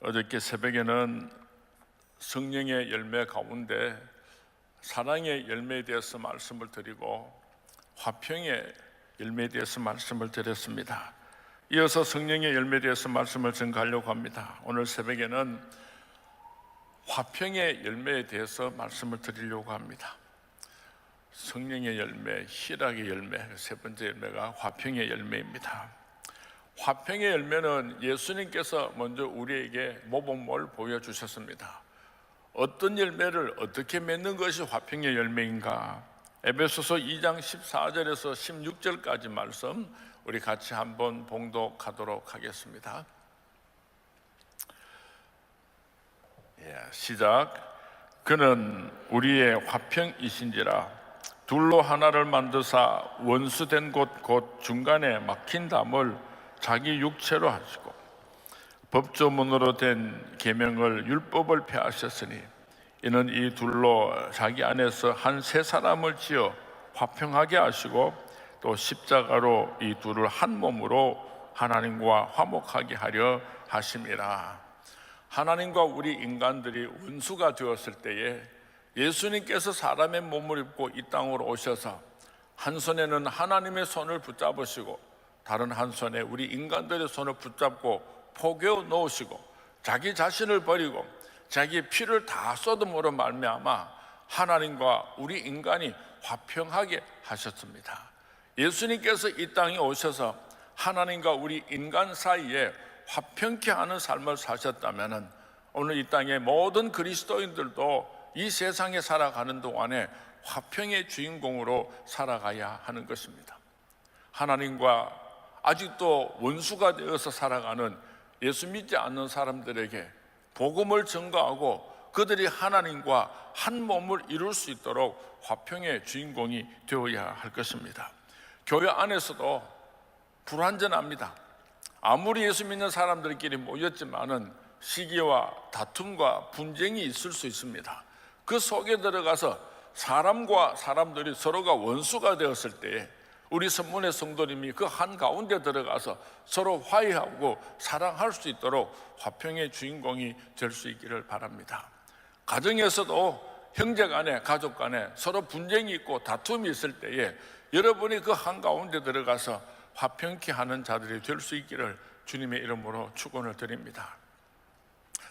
어저께 새벽에는 성령의 열매 가운데 사랑의 열매에 대해서 말씀을 드리고 화평의 열매에 대해서 말씀을 드렸습니다. 이어서 성령의 열매에 대해서 말씀을 전가하려고 합니다. 오늘 새벽에는 화평의 열매에 대해서 말씀을 드리려고 합니다. 성령의 열매, 희락의 열매, 세 번째 열매가 화평의 열매입니다. 화평의 열매는 예수님께서 먼저 우리에게 모범을 보여주셨습니다. 어떤 열매를 어떻게 맺는 것이 화평의 열매인가? 에베소서 2장 14절에서 16절까지 말씀 우리 같이 한번 봉독하도록 하겠습니다. 시작. 그는 우리의 화평이신지라 둘로 하나를 만드사 원수된 곳 곧 중간에 막힌 담을 자기 육체로 하시고 법조문으로 된 계명을 율법을 폐하셨으니 이는 이 둘로 자기 안에서 한 세 사람을 지어 화평하게 하시고 또 십자가로 이 둘을 한 몸으로 하나님과 화목하게 하려 하심이라. 하나님과 우리 인간들이 원수가 되었을 때에 예수님께서 사람의 몸을 입고 이 땅으로 오셔서 한 손에는 하나님의 손을 붙잡으시고 다른 한 손에 우리 인간들의 손을 붙잡고 포개어 놓으시고 자기 자신을 버리고 자기의 피를 다 쏟음으로 말미암아 하나님과 우리 인간이 화평하게 하셨습니다. 예수님께서 이 땅에 오셔서 하나님과 우리 인간 사이에 화평케 하는 삶을 사셨다면 오늘 이 땅의 모든 그리스도인들도 이 세상에 살아가는 동안에 화평의 주인공으로 살아가야 하는 것입니다. 하나님과 아직도 원수가 되어서 살아가는 예수 믿지 않는 사람들에게 복음을 전가하고 그들이 하나님과 한 몸을 이룰 수 있도록 화평의 주인공이 되어야 할 것입니다. 교회 안에서도 불완전합니다. 아무리 예수 믿는 사람들끼리 모였지만은 시기와 다툼과 분쟁이 있을 수 있습니다. 그 속에 들어가서 사람과 사람들이 서로가 원수가 되었을 때에 우리 선문의 성도님이 그 한가운데 들어가서 서로 화해하고 사랑할 수 있도록 화평의 주인공이 될 수 있기를 바랍니다. 가정에서도 형제간에 가족간에 서로 분쟁이 있고 다툼이 있을 때에 여러분이 그 한가운데 들어가서 화평케 하는 자들이 될 수 있기를 주님의 이름으로 축원을 드립니다.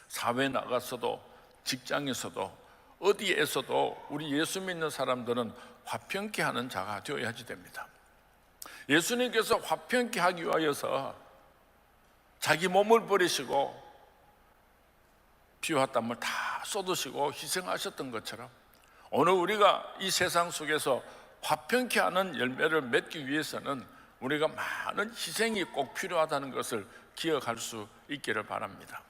사회에 나가서도 직장에서도 어디에서도 우리 예수 믿는 사람들은 화평케 하는 자가 되어야지 됩니다. 예수님께서 화평케 하기 위하여서 자기 몸을 버리시고 피와 땀을 다 쏟으시고 희생하셨던 것처럼 오늘 우리가 이 세상 속에서 화평케 하는 열매를 맺기 위해서는 우리가 많은 희생이 꼭 필요하다는 것을 기억할 수 있기를 바랍니다.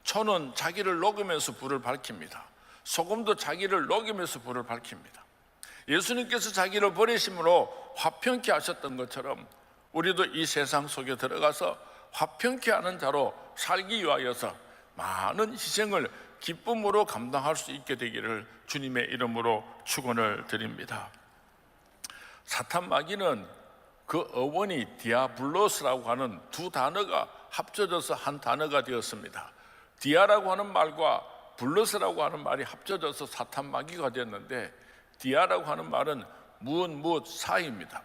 초는 자기를 녹이면서 불을 밝힙니다. 소금도 자기를 녹이면서 불을 밝힙니다. 예수님께서 자기를 버리심으로 화평케 하셨던 것처럼 우리도 이 세상 속에 들어가서 화평케 하는 자로 살기 위하여서 많은 희생을 기쁨으로 감당할 수 있게 되기를 주님의 이름으로 축원을 드립니다. 사탄 마귀는 그 어원이 디아블로스라고 하는 두 단어가 합쳐져서 한 단어가 되었습니다. 디아라고 하는 말과 블러스라고 하는 말이 합쳐져서 사탄 마귀가 되었는데 디아라고 하는 말은 무엇 사이입니다.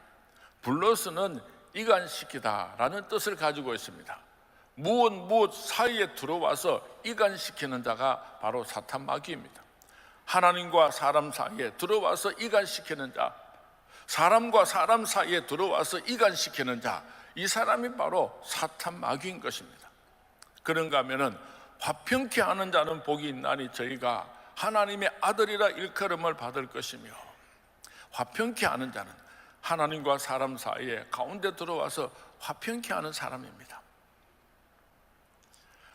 블러스는 이간시키다라는 뜻을 가지고 있습니다. 무엇 사이에 들어와서 이간시키는 자가 바로 사탄 마귀입니다. 하나님과 사람 사이에 들어와서 이간시키는 자, 사람과 사람 사이에 들어와서 이간시키는 자, 이 사람이 바로 사탄 마귀인 것입니다. 그런가 하면은 화평케 하는 자는 복이 있나니 저희가 하나님의 아들이라 일컬음을 받을 것이며, 화평케 하는 자는 하나님과 사람 사이에 가운데 들어와서 화평케 하는 사람입니다.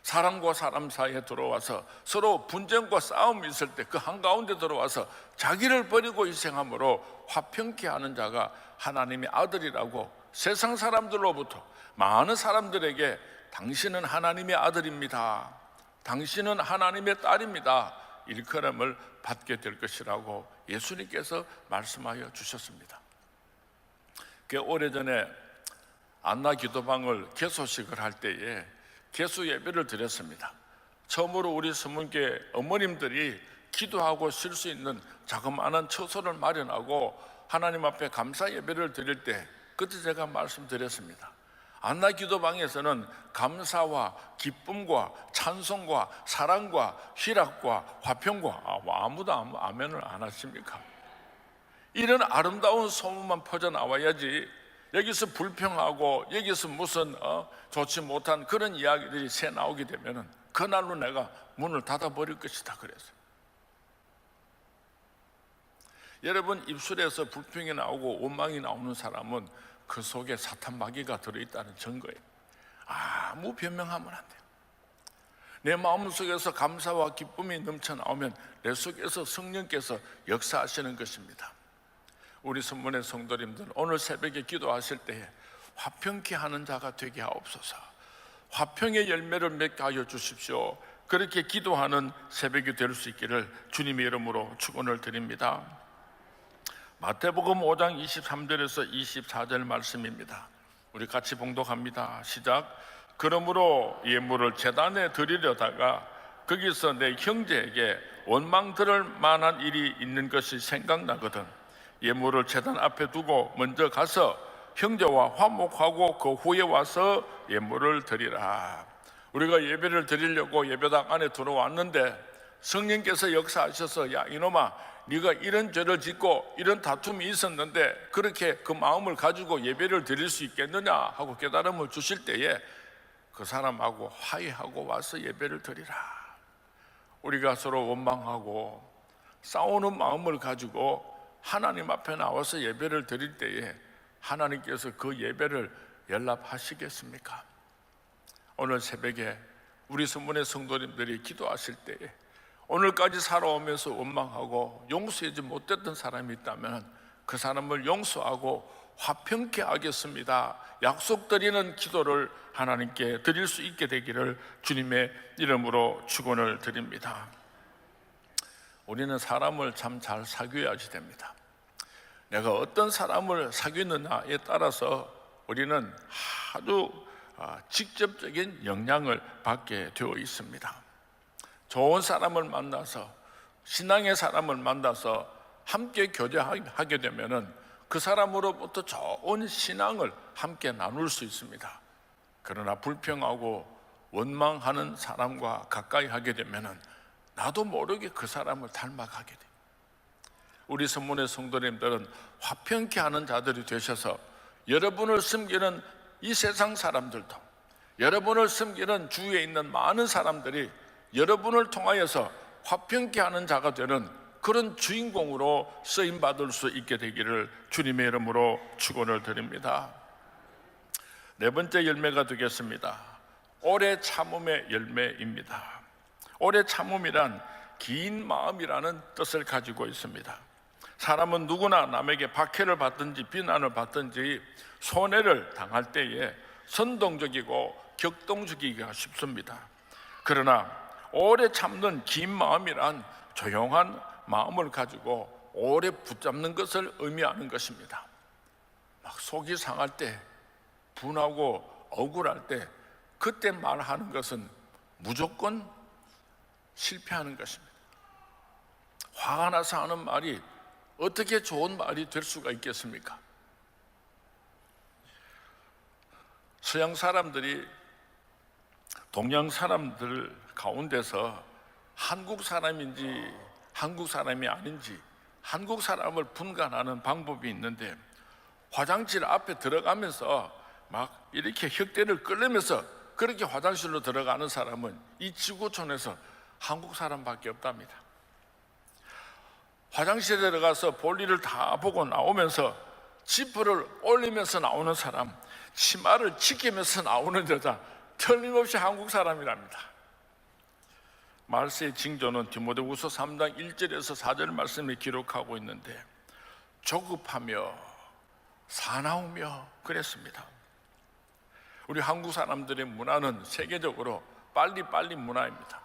사람과 사람 사이에 들어와서 서로 분쟁과 싸움이 있을 때 그 한가운데 들어와서 자기를 버리고 희생함으로 화평케 하는 자가 하나님의 아들이라고 세상 사람들로부터 많은 사람들에게 당신은 하나님의 아들입니다, 당신은 하나님의 딸입니다, 일컬음을 받게 될 것이라고 예수님께서 말씀하여 주셨습니다. 오래전에 안나 기도방을 개소식을 할 때에 개수 예배를 드렸습니다. 처음으로 우리 서문교회 어머님들이 기도하고 쉴 수 있는 자그마한 처소를 마련하고 하나님 앞에 감사 예배를 드릴 때 그때 제가 말씀드렸습니다. 안나 기도방에서는 감사와 기쁨과 찬송과 사랑과 희락과 화평과 아무도 아멘을 안 하십니까? 이런 아름다운 소문만 퍼져나와야지 여기서 불평하고 여기서 무슨 좋지 못한 그런 이야기들이 새 나오게 되면 그날로 내가 문을 닫아버릴 것이다 그랬어요. 여러분, 입술에서 불평이 나오고 원망이 나오는 사람은 그 속에 사탄 마귀가 들어있다는 증거예요. 아무 변명하면 안 돼요. 내 마음속에서 감사와 기쁨이 넘쳐나오면 내 속에서 성령께서 역사하시는 것입니다. 우리 선문의 성도님들, 오늘 새벽에 기도하실 때에 화평케 하는 자가 되게 하옵소서. 화평의 열매를 맺게 하여 주십시오. 그렇게 기도하는 새벽이 될 수 있기를 주님의 이름으로 축원을 드립니다. 마태복음 5장 23절에서 24절 말씀입니다. 우리 같이 봉독합니다. 시작. 그러므로 예물을 제단에 드리려다가 거기서 내 형제에게 원망 들을 만한 일이 있는 것이 생각나거든 예물을 제단 앞에 두고 먼저 가서 형제와 화목하고 그 후에 와서 예물을 드리라. 우리가 예배를 드리려고 예배당 안에 들어왔는데 성령께서 역사하셔서 야 이놈아, 네가 이런 죄를 짓고 이런 다툼이 있었는데 그렇게 그 마음을 가지고 예배를 드릴 수 있겠느냐 하고 깨달음을 주실 때에 그 사람하고 화해하고 와서 예배를 드리라. 우리가 서로 원망하고 싸우는 마음을 가지고 하나님 앞에 나와서 예배를 드릴 때에 하나님께서 그 예배를 연락하시겠습니까? 오늘 새벽에 우리 선문의 성도님들이 기도하실 때에 오늘까지 살아오면서 원망하고 용서하지 못했던 사람이 있다면 그 사람을 용서하고 화평케 하겠습니다 약속드리는 기도를 하나님께 드릴 수 있게 되기를 주님의 이름으로 축원을 드립니다. 우리는 사람을 참 잘 사귀어야지 됩니다. 내가 어떤 사람을 사귀느냐에 따라서 우리는 아주 직접적인 영향을 받게 되어 있습니다. 좋은 사람을 만나서 신앙의 사람을 만나서 함께 교제하게 되면은 그 사람으로부터 좋은 신앙을 함께 나눌 수 있습니다. 그러나 불평하고 원망하는 사람과 가까이 하게 되면은 나도 모르게 그 사람을 닮아가게 돼요. 우리 선문의 성도님들은 화평케 하는 자들이 되셔서 여러분을 섬기는 이 세상 사람들도 여러분을 섬기는 주위에 있는 많은 사람들이 여러분을 통하여서 화평케 하는 자가 되는 그런 주인공으로 쓰임받을 수 있게 되기를 주님의 이름으로 축원을 드립니다. 네 번째 열매가 되겠습니다. 오래 참음의 열매입니다. 오래 참음이란 긴 마음이라는 뜻을 가지고 있습니다. 사람은 누구나 남에게 박해를 받든지 비난을 받든지 손해를 당할 때에 선동적이고 격동적이기가 쉽습니다. 그러나 오래 참는 긴 마음이란 조용한 마음을 가지고 오래 붙잡는 것을 의미하는 것입니다. 막 속이 상할 때, 분하고 억울할 때 그때 말하는 것은 무조건 실패하는 것입니다. 화가 나서 하는 말이 어떻게 좋은 말이 될 수가 있겠습니까? 서양 사람들이 동양 사람들 가운데서 한국 사람인지 한국 사람이 아닌지 한국 사람을 분간하는 방법이 있는데 화장실 앞에 들어가면서 막 이렇게 혁대를 끌면서 그렇게 화장실로 들어가는 사람은 이 지구촌에서 한국 사람밖에 없답니다. 화장실에 들어가서 볼일을 다 보고 나오면서 지퍼를 올리면서 나오는 사람, 치마를 지키면서 나오는 여자, 틀림없이 한국 사람이랍니다. 말세의 징조는 디모데후서 3장 1절에서 4절 말씀에 기록하고 있는데 조급하며 사나우며 그랬습니다. 우리 한국 사람들의 문화는 세계적으로 빨리빨리 문화입니다.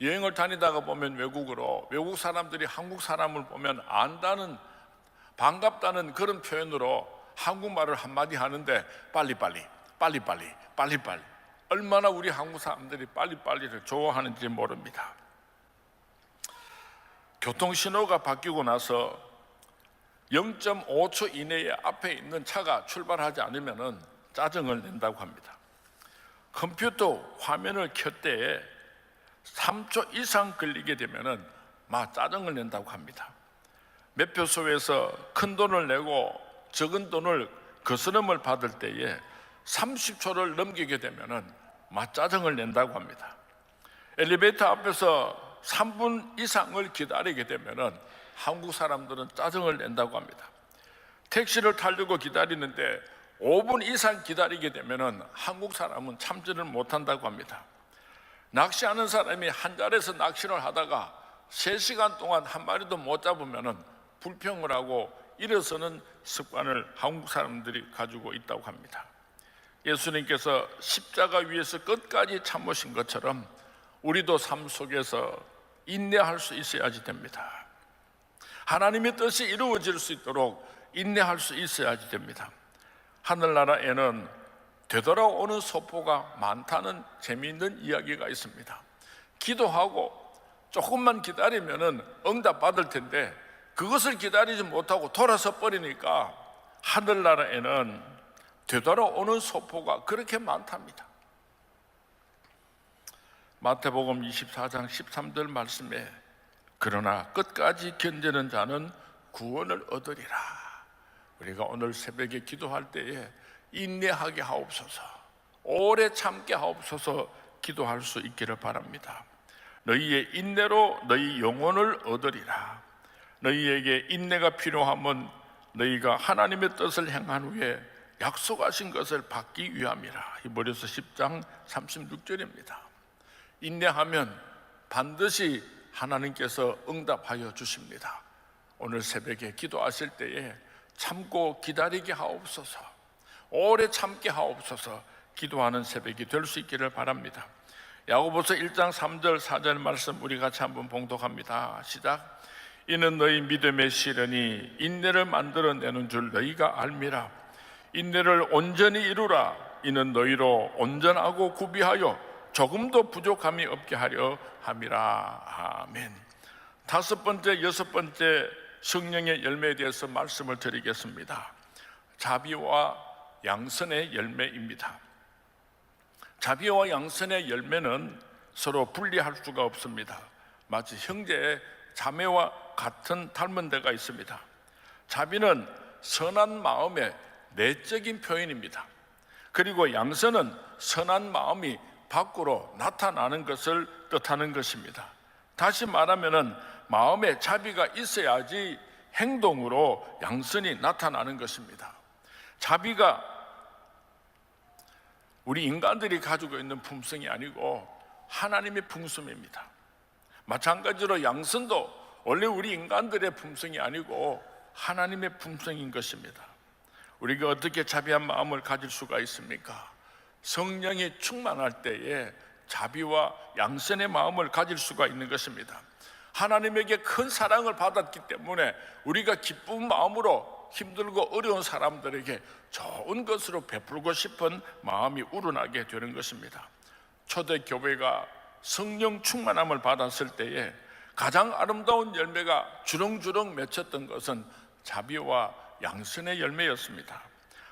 여행을 다니다가 보면 외국 사람들이 한국 사람을 보면 안다는, 반갑다는 그런 표현으로 한국말을 한마디 하는데 빨리빨리 얼마나 우리 한국 사람들이 빨리빨리를 좋아하는지 모릅니다. 교통신호가 바뀌고 나서 0.5초 이내에 앞에 있는 차가 출발하지 않으면 짜증을 낸다고 합니다. 컴퓨터 화면을 켤 때에 3초 이상 걸리게 되면 막 짜증을 낸다고 합니다. 매표소에서 큰 돈을 내고 적은 돈을 거스름을 받을 때에 30초를 넘기게 되면 막 짜증을 낸다고 합니다. 엘리베이터 앞에서 3분 이상을 기다리게 되면 한국 사람들은 짜증을 낸다고 합니다. 택시를 타려고 기다리는데 5분 이상 기다리게 되면 한국 사람은 참지를 못한다고 합니다. 낚시하는 사람이 한 자리에서 낚시를 하다가 3시간 동안 한 마리도 못 잡으면 불평을 하고 일어서는 습관을 한국 사람들이 가지고 있다고 합니다. 예수님께서 십자가 위에서 끝까지 참으신 것처럼 우리도 삶 속에서 인내할 수 있어야지 됩니다. 하나님의 뜻이 이루어질 수 있도록 인내할 수 있어야지 됩니다. 하늘나라에는 되돌아오는 소포가 많다는 재미있는 이야기가 있습니다. 기도하고 조금만 기다리면 응답 받을 텐데 그것을 기다리지 못하고 돌아서 버리니까 하늘나라에는 되돌아오는 소포가 그렇게 많답니다. 마태복음 24장 13절 말씀에 그러나 끝까지 견디는 자는 구원을 얻으리라. 우리가 오늘 새벽에 기도할 때에 인내하게 하옵소서, 오래 참게 하옵소서 기도할 수 있기를 바랍니다. 너희의 인내로 너희 영혼을 얻으리라. 너희에게 인내가 필요하면 너희가 하나님의 뜻을 행한 후에 약속하신 것을 받기 위함이라. 히브리서 10장 36절입니다. 인내하면 반드시 하나님께서 응답하여 주십니다. 오늘 새벽에 기도하실 때에 참고 기다리게 하옵소서, 오래 참게 하옵소서 기도하는 새벽이 될 수 있기를 바랍니다. 야고보서 1장 3절 4절 말씀 우리 같이 한번 봉독합니다. 시작. 이는 너희 믿음의 시련이 인내를 만들어내는 줄 너희가 알미라. 인내를 온전히 이루라. 이는 너희로 온전하고 구비하여 조금도 부족함이 없게 하려 함이라. 아멘. 다섯 번째, 여섯 번째 성령의 열매에 대해서 말씀을 드리겠습니다. 자비와 양선의 열매입니다. 자비와 양선의 열매는 서로 분리할 수가 없습니다. 마치 형제 자매와 같은 닮은 데가 있습니다. 자비는 선한 마음의 내적인 표현입니다. 그리고 양선은 선한 마음이 밖으로 나타나는 것을 뜻하는 것입니다. 다시 말하면 마음에 자비가 있어야지 행동으로 양선이 나타나는 것입니다. 자비가 우리 인간들이 가지고 있는 품성이 아니고 하나님의 품성입니다. 마찬가지로 양선도 원래 우리 인간들의 품성이 아니고 하나님의 품성인 것입니다. 우리가 어떻게 자비한 마음을 가질 수가 있습니까? 성령이 충만할 때에 자비와 양선의 마음을 가질 수가 있는 것입니다. 하나님에게 큰 사랑을 받았기 때문에 우리가 기쁜 마음으로 힘들고 어려운 사람들에게 좋은 것으로 베풀고 싶은 마음이 우러나게 되는 것입니다. 초대교회가 성령 충만함을 받았을 때에 가장 아름다운 열매가 주렁주렁 맺혔던 것은 자비와 양선의 열매였습니다.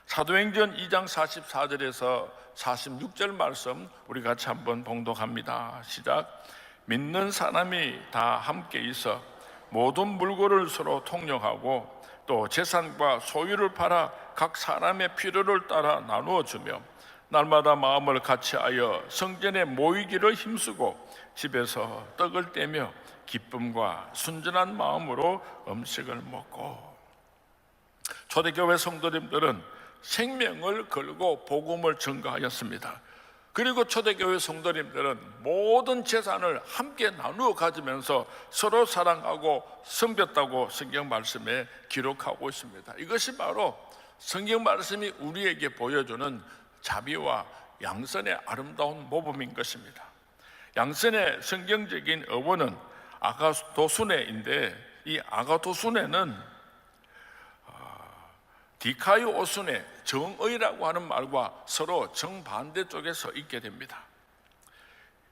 사도행전 2장 44절에서 46절 말씀 우리 같이 한번 봉독합니다. 시작. 믿는 사람이 다 함께 있어 모든 물건을 서로 통용하고 또 재산과 소유를 팔아 각 사람의 필요를 따라 나누어 주며 날마다 마음을 같이하여 성전에 모이기를 힘쓰고 집에서 떡을 떼며 기쁨과 순전한 마음으로 음식을 먹고. 초대교회 성도님들은 생명을 걸고 복음을 전가하였습니다. 그리고 초대교회 성도님들은 모든 재산을 함께 나누어 가지면서 서로 사랑하고 섬겼다고 성경 말씀에 기록하고 있습니다. 이것이 바로 성경 말씀이 우리에게 보여주는 자비와 양선의 아름다운 모범인 것입니다. 양선의 성경적인 어원은 아가도수네인데 이 아가도수네는 디카이오순의 정의라고 하는 말과 서로 정반대 쪽에 서 있게 됩니다.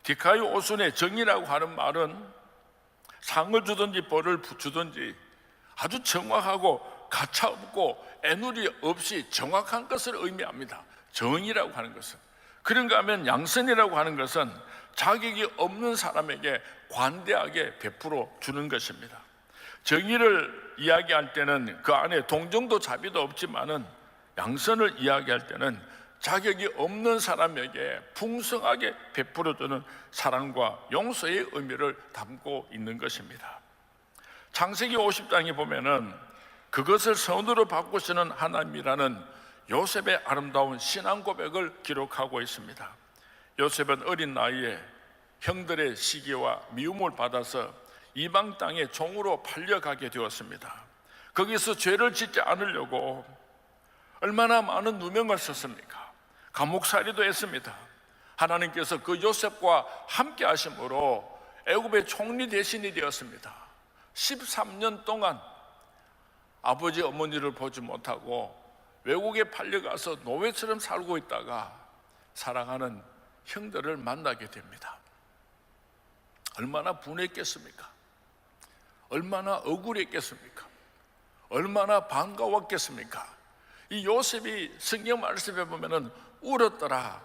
디카이오순의 정의라고 하는 말은 상을 주든지 벌을 주든지 아주 정확하고 가차없고 애누리 없이 정확한 것을 의미합니다. 정의라고 하는 것은. 그런가 하면 양선이라고 하는 것은 자격이 없는 사람에게 관대하게 베풀어 주는 것입니다. 정의를 이야기할 때는 그 안에 동정도 자비도 없지만은 양선을 이야기할 때는 자격이 없는 사람에게 풍성하게 베풀어주는 사랑과 용서의 의미를 담고 있는 것입니다. 창세기 50장에 보면은 그것을 선으로 바꾸시는 하나님이라는 요셉의 아름다운 신앙 고백을 기록하고 있습니다. 요셉은 어린 나이에 형들의 시기와 미움을 받아서 이방 땅에 종으로 팔려가게 되었습니다. 거기서 죄를 짓지 않으려고 얼마나 많은 누명을 썼습니까? 감옥살이도 했습니다. 하나님께서 그 요셉과 함께 하심으로 애굽의 총리 대신이 되었습니다. 13년 동안 아버지 어머니를 보지 못하고 외국에 팔려가서 노예처럼 살고 있다가 사랑하는 형들을 만나게 됩니다. 얼마나 분했겠습니까? 얼마나 억울했겠습니까? 얼마나 반가웠겠습니까? 이 요셉이 성경 말씀에 보면은 울었더라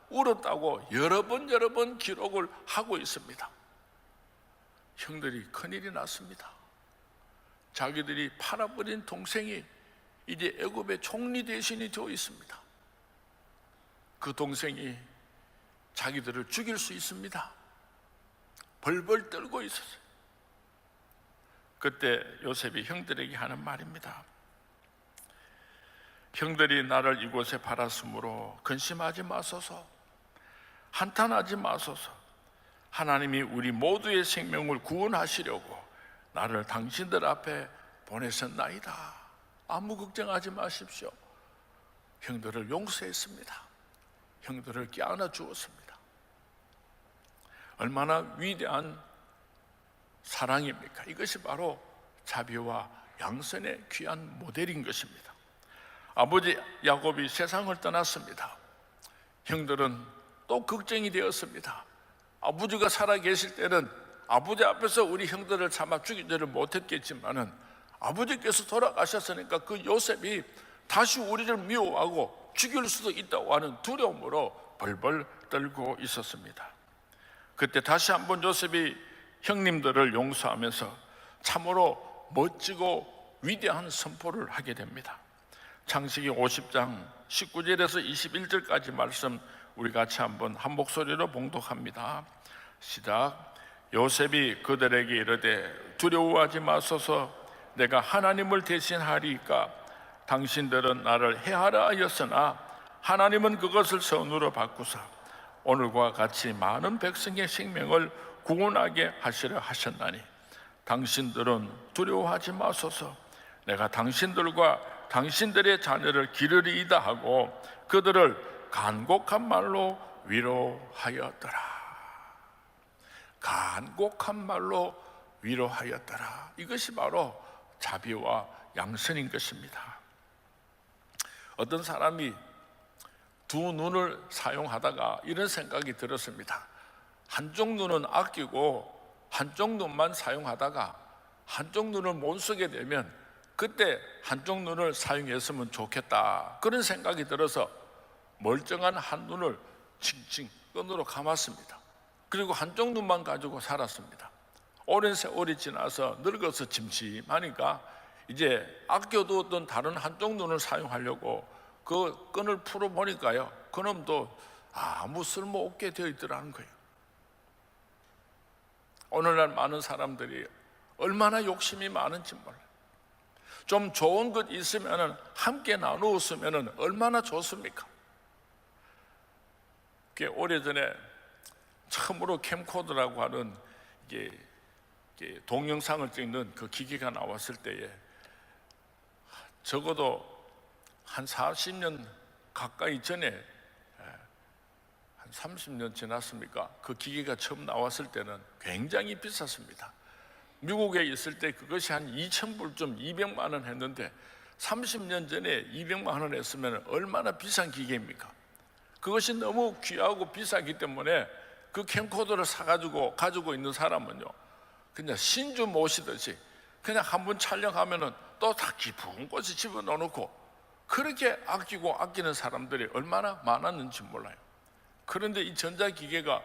울었다고 여러 번 기록을 하고 있습니다. 형들이 큰일이 났습니다. 자기들이 팔아버린 동생이 이제 애굽의 총리 대신이 되어 있습니다. 그 동생이 자기들을 죽일 수 있습니다. 벌벌 떨고 있었어요. 그때 요셉이 형들에게 하는 말입니다. 형들이 나를 이곳에 팔았으므로 근심하지 마소서, 한탄하지 마소서. 하나님이 우리 모두의 생명을 구원하시려고 나를 당신들 앞에 보내셨나이다. 아무 걱정하지 마십시오. 형들을 용서했습니다. 형들을 껴안아 주었습니다. 얼마나 위대한 사랑입니까? 이것이 바로 자비와 양선의 귀한 모델인 것입니다. 아버지 야곱이 세상을 떠났습니다. 형들은 또 걱정이 되었습니다. 아버지가 살아 계실 때는 아버지 앞에서 우리 형들을 참아 죽이지를 못했겠지만은 아버지께서 돌아가셨으니까 그 요셉이 다시 우리를 미워하고 죽일 수도 있다고 하는 두려움으로 벌벌 떨고 있었습니다. 그때 다시 한번 요셉이 형님들을 용서하면서 참으로 멋지고 위대한 선포를 하게 됩니다. 창세기 50장 19절에서 21절까지 말씀 우리 같이 한번 한 목소리로 봉독합니다. 시작. 요셉이 그들에게 이르되 두려워하지 마소서, 내가 하나님을 대신하리이까. 당신들은 나를 해하라 하였으나 하나님은 그것을 선으로 바꾸사 오늘과 같이 많은 백성의 생명을 구원하게 하시려 하셨나니 당신들은 두려워하지 마소서, 내가 당신들과 당신들의 자녀를 기르리이다 하고 그들을 간곡한 말로 위로하였더라. 간곡한 말로 위로하였더라. 이것이 바로 자비와 양선인 것입니다. 어떤 사람이 두 눈을 사용하다가 이런 생각이 들었습니다. 한쪽 눈은 아끼고 한쪽 눈만 사용하다가 한쪽 눈을 못 쓰게 되면 그때 한쪽 눈을 사용했으면 좋겠다, 그런 생각이 들어서 멀쩡한 한 눈을 칭칭 끈으로 감았습니다. 그리고 한쪽 눈만 가지고 살았습니다. 오랜 세월이 지나서 늙어서 침침하니까 이제 아껴두었던 다른 한쪽 눈을 사용하려고 그 끈을 풀어보니까요, 그놈도 아무 쓸모없게 되어 있더라는 거예요. 오늘날 많은 사람들이 얼마나 욕심이 많은지 몰라요. 좀 좋은 것 있으면 함께 나누었으면 얼마나 좋습니까? 오래전에 처음으로 캠코더라고 하는 이게 동영상을 찍는 그 기기가 나왔을 때에 적어도 한 40년 가까이 전에, 한 30년 지났습니까? 그 기기가 처음 나왔을 때는 굉장히 비쌌습니다. 미국에 있을 때 그것이 한 2,000불쯤 200만 원 했는데 30년 전에 200만 원 했으면 얼마나 비싼 기계입니까? 그것이 너무 귀하고 비싸기 때문에 그 캠코더를 사가지고 가지고 있는 사람은요, 그냥 신주 모시듯이 그냥 한 번 촬영하면은 또 다 깊은 곳에 집어넣어놓고 그렇게 아끼고 아끼는 사람들이 얼마나 많았는지 몰라요. 그런데 이 전자기계가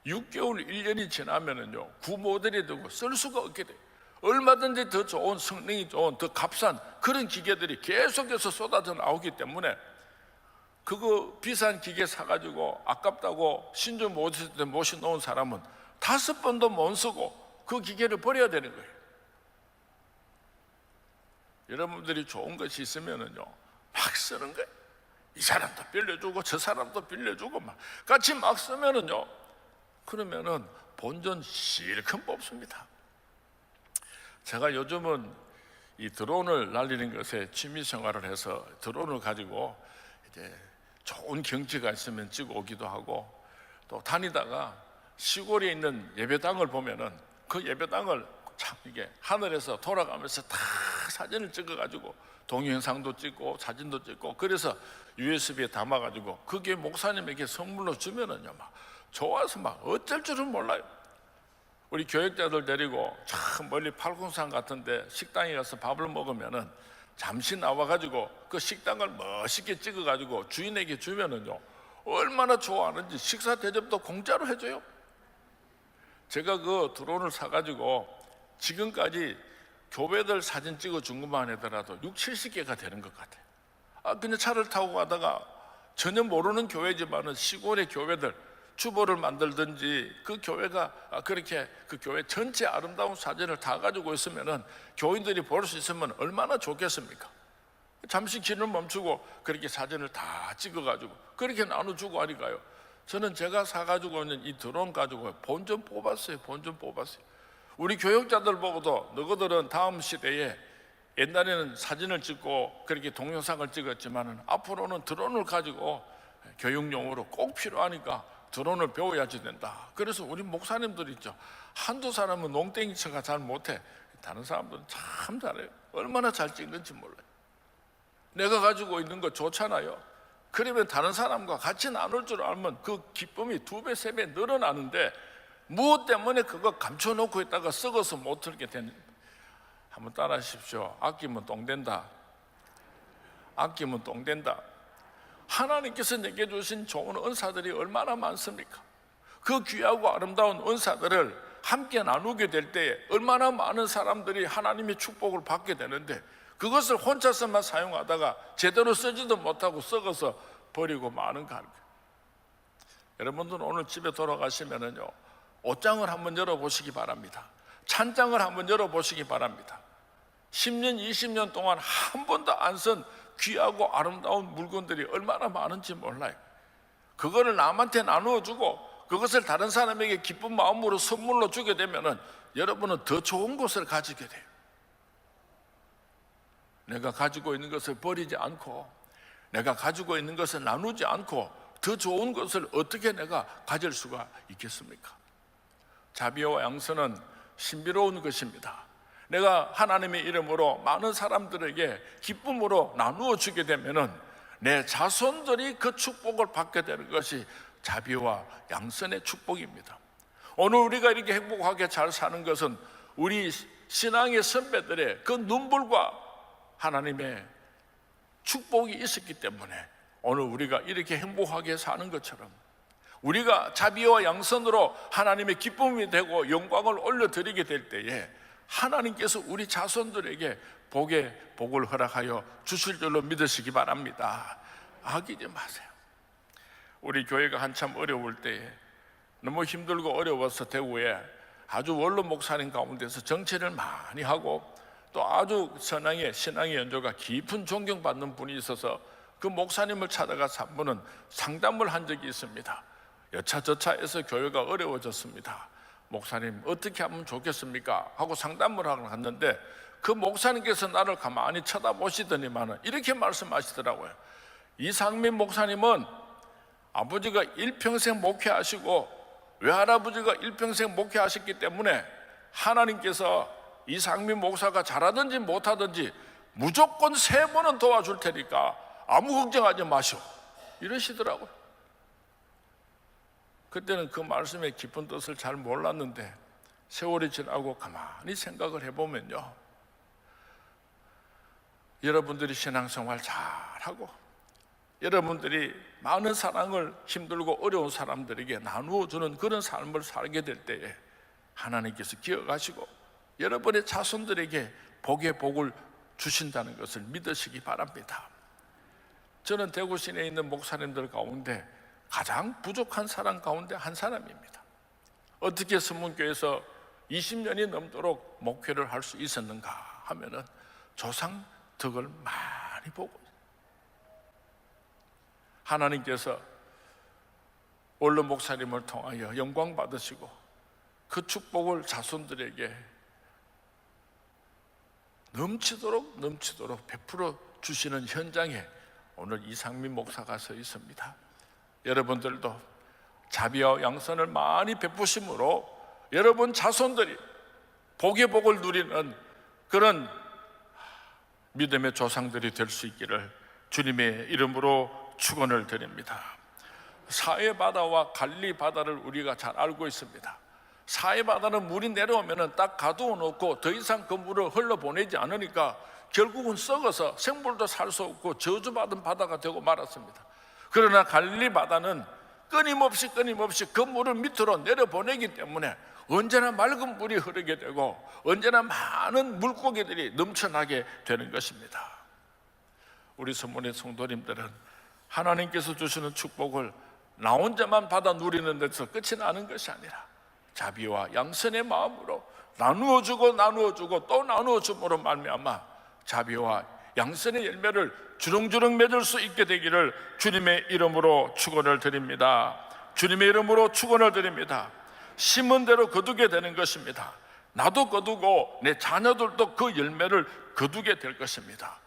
6개월, 1년이 지나면은요, 구모델이 되고 쓸 수가 없게 돼요. 얼마든지 더 좋은, 성능이 좋은, 더 값싼 그런 기계들이 계속해서 쏟아져 나오기 때문에 그거 비싼 기계 사가지고 아깝다고 신주 모셔놓은 사람은 5번도 못 쓰고 그 기계를 버려야 되는 거예요. 여러분들이 좋은 것이 있으면은요, 막 쓰는 거예요. 이 사람도 빌려주고 저 사람도 빌려주고 막 같이 막 쓰면은요, 그러면은 본전 실컷 뽑습니다. 제가 요즘은 이 드론을 날리는 것에 취미 생활을 해서 드론을 가지고 이제 좋은 경치가 있으면 찍어 오기도 하고, 또 다니다가 시골에 있는 예배당을 보면은 그 예배당을 참 이게 하늘에서 돌아가면서 다 사진을 찍어 가지고 동영상도 찍고 사진도 찍고, 그래서 USB에 담아 가지고 그게 목사님에게 선물로 주면은요, 막 좋아서 막 어쩔 줄은 몰라요. 우리 교육자들 데리고 참 멀리 팔공산 같은데 식당에 가서 밥을 먹으면은 잠시 나와가지고 그 식당을 멋있게 찍어가지고 주인에게 주면은요, 얼마나 좋아하는지 식사 대접도 공짜로 해줘요. 제가 그 드론을 사가지고 지금까지 교회들 사진 찍어준 것만 하더라도 6, 70개가 되는 것 같아요. 그냥 차를 타고 가다가 전혀 모르는 교회지만은 시골의 교회들 주보를 만들든지 그 교회가 그렇게 그 교회 전체 아름다운 사진을 다 가지고 있으면은 교인들이 볼 수 있으면 얼마나 좋겠습니까? 잠시 길을 멈추고 그렇게 사진을 다 찍어가지고 그렇게 나눠주고 하니까요, 저는 제가 사가지고 있는 이 드론 가지고 본전 뽑았어요. 우리 교육자들 보고도 너희들은 다음 시대에 옛날에는 사진을 찍고 그렇게 동영상을 찍었지만은 앞으로는 드론을 가지고 교육용으로 꼭 필요하니까 드론을 배워야지 된다. 그래서 우리 목사님들 있죠, 한두 사람은 농땡이 쳐가 잘 못해. 다른 사람들은 참 잘해요. 얼마나 잘 찍는지 몰라요. 내가 가지고 있는 거 좋잖아요. 그러면 다른 사람과 같이 나눌 줄 알면 그 기쁨이 2배, 3배 늘어나는데 무엇 때문에 그거 감춰놓고 있다가 썩어서 못 들게 되는. 한번 따라 하십시오. 아끼면 똥 된다. 아끼면 똥 된다. 하나님께서 내게 주신 좋은 은사들이 얼마나 많습니까? 그 귀하고 아름다운 은사들을 함께 나누게 될 때에 얼마나 많은 사람들이 하나님의 축복을 받게 되는데, 그것을 혼자서만 사용하다가 제대로 쓰지도 못하고 썩어서 버리고 마는가 하는 거예요. 여러분들은 오늘 집에 돌아가시면은요, 옷장을 한번 열어보시기 바랍니다. 찬장을 한번 열어보시기 바랍니다. 10년, 20년 동안 한 번도 안 쓴 귀하고 아름다운 물건들이 얼마나 많은지 몰라요. 그거를 남한테 나누어주고 그것을 다른 사람에게 기쁜 마음으로 선물로 주게 되면은 여러분은 더 좋은 것을 가지게 돼요. 내가 가지고 있는 것을 버리지 않고, 내가 가지고 있는 것을 나누지 않고 더 좋은 것을 어떻게 내가 가질 수가 있겠습니까? 자비와 양선은 신비로운 것입니다. 내가 하나님의 이름으로 많은 사람들에게 기쁨으로 나누어 주게 되면은 내 자손들이 그 축복을 받게 되는 것이 자비와 양선의 축복입니다. 오늘 우리가 이렇게 행복하게 잘 사는 것은 우리 신앙의 선배들의 그 눈물과 하나님의 축복이 있었기 때문에 오늘 우리가 이렇게 행복하게 사는 것처럼, 우리가 자비와 양선으로 하나님의 기쁨이 되고 영광을 올려드리게 될 때에 하나님께서 우리 자손들에게 복을 허락하여 주실 줄로 믿으시기 바랍니다. 아끼지 마세요. 우리 교회가 한참 어려울 때에, 너무 힘들고 어려워서 대구에 아주 원로 목사님 가운데서 정치를 많이 하고 또 아주 신앙의 연조가 깊은 존경받는 분이 있어서 그 목사님을 찾아가서 한 번은 상담을 한 적이 있습니다. 여차저차해서 교회가 어려워졌습니다. 목사님 어떻게 하면 좋겠습니까? 하고 상담을 하러 갔는데 그 목사님께서 나를 가만히 쳐다보시더니만은 이렇게 말씀하시더라고요. 이상민 목사님은 아버지가 일평생 목회하시고 외할아버지가 일평생 목회하셨기 때문에 하나님께서 이상민 목사가 잘하든지 못하든지 무조건 3번은 도와줄 테니까 아무 걱정하지 마시오, 이러시더라고요. 그때는 그 말씀의 깊은 뜻을 잘 몰랐는데 세월이 지나고 가만히 생각을 해보면요, 여러분들이 신앙생활 잘하고 여러분들이 많은 사랑을 힘들고 어려운 사람들에게 나누어주는 그런 삶을 살게 될 때에 하나님께서 기억하시고 여러분의 자손들에게 복의 복을 주신다는 것을 믿으시기 바랍니다. 저는 대구 시내에 있는 목사님들 가운데 가장 부족한 사람 가운데 한 사람입니다. 어떻게 서문교에서 20년이 넘도록 목회를 할 수 있었는가 하면은 조상 덕을 많이 보고, 하나님께서 원로 목사님을 통하여 영광 받으시고 그 축복을 자손들에게 넘치도록 베풀어 주시는 현장에 오늘 이상민 목사가 서 있습니다. 여러분들도 자비와 양선을 많이 베푸심으로 여러분 자손들이 복의 복을 누리는 그런 믿음의 조상들이 될 수 있기를 주님의 이름으로 축원을 드립니다. 사해 바다와 갈리 바다를 우리가 잘 알고 있습니다. 사해 바다는 물이 내려오면 딱 가두어 놓고 더 이상 그 물을 흘러보내지 않으니까 결국은 썩어서 생물도 살 수 없고 저주받은 바다가 되고 말았습니다. 그러나 갈리 바다는 끊임없이 그 물을 밑으로 내려보내기 때문에 언제나 맑은 물이 흐르게 되고 언제나 많은 물고기들이 넘쳐나게 되는 것입니다. 우리 서문의 성도님들은 하나님께서 주시는 축복을 나 혼자만 받아 누리는 데서 끝이 나는 것이 아니라 자비와 양선의 마음으로 나누어주고 또 나누어줌으로 말미암아 자비와 양선의 열매를 주렁주렁 맺을 수 있게 되기를 주님의 이름으로 축원을 드립니다. 주님의 이름으로 축원을 드립니다. 심은 대로 거두게 되는 것입니다. 나도 거두고 내 자녀들도 그 열매를 거두게 될 것입니다.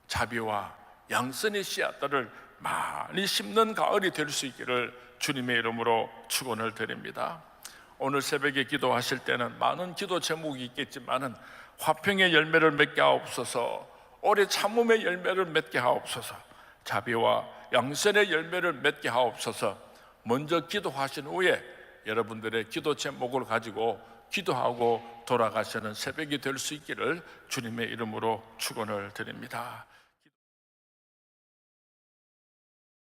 자비와 양선의 씨앗들을 많이 심는 가을이 될 수 있기를 주님의 이름으로 축원을 드립니다. 오늘 새벽에 기도하실 때는 많은 기도 제목이 있겠지만은 화평의 열매를 맺게 하옵소서, 오래 참음의 열매를 맺게 하옵소서, 자비와 양선의 열매를 맺게 하옵소서, 먼저 기도하신 후에 여러분들의 기도 제목을 가지고 기도하고 돌아가시는 새벽이 될 수 있기를 주님의 이름으로 축원을 드립니다.